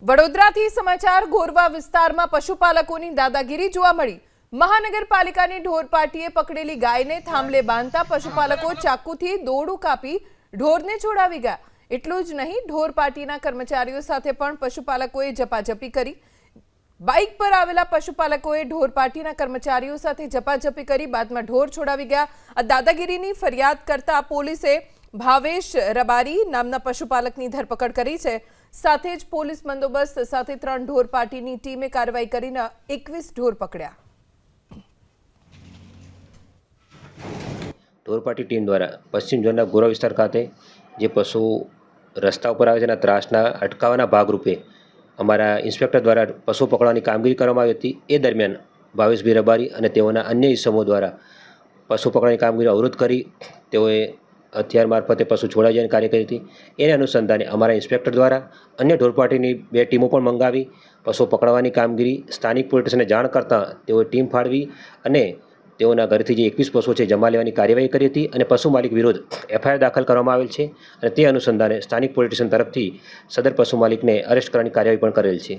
વડોદરાથી સમાચાર ગોરવા વિસ્તારમાં પશુપાલકોની દાદાગીરી જોવા મળી। મહાનગરપાલિકાની ઢોર પાર્ટીએ પકડેલી ગાયને થાંભલે બાંધતા પશુપાલકો ચાકુથી દોરડું કાપી ઢોરને છોડાવી ગયા। એટલું જ નહીં, ઢોર પાર્ટીના કર્મચારીઓ સાથે પણ પશુપાલકોએ ઝપાઝપી કરી। બાઇક પર આવેલા પશુપાલકોએ ઢોર પાર્ટીના કર્મચારીઓ સાથે ઝપાઝપી કરી બાદમાં ઢોર છોડાવી ગયા। આ દાદાગીરીની ફરિયાદ કરતા પોલીસે ભાવેશ રબારી નામના પશુપાલકની ધરપકડ કરી છે। સાથે જ પોલીસ બંદોબસ્ત સાથે 3 ઢોર પાર્ટીની ટીમે કાર્યવાહી કરીને 21 ઢોર પકડ્યા। ઢોર પાર્ટી ટીમ द्वारा पश्चिम जोनना गोरा विस्तार खाते जे पशु रस्ता पर आवे छे ત્રાસના અટકાવવાના ભાગરૂપે અમારા ઇન્સ્પેક્ટર દ્વારા પશુ પકડવાની કામગીરી કરવામાં આવી હતી। એ દરમિયાન ભાવેશભાઈ રબારી અને તેઓના અન્ય ઇસમો દ્વારા પશુ પકડવાની કામગીરી અવરોધ કરી તેઓએ હથિયાર મારફતે પશુ છોડાવી જવાની કાર્ય કરી હતી। એને અનુસંધાને અમારા ઇન્સ્પેક્ટર દ્વારા અન્ય ઢોર પાર્ટીની 2 ટીમો પણ મંગાવી પશુ પકડવાની કામગીરી સ્થાનિક પોલીસ સ્ટેશને જાણ કરતાં તેઓએ ટીમ ફાળવી અને તેઓના ઘરેથી જે 21 પશુઓ છે જમા લેવાની કાર્યવાહી કરી હતી અને પશુ માલિક વિરુદ્ધ એફઆઈઆર દાખલ કરવામાં આવેલ છે અને તે અનુસંધાને સ્થાનિક પોલીસ સ્ટેશન તરફથી સદર પશુ માલિકને અરેસ્ટ કરવાની કાર્યવાહી પણ કરેલ છે।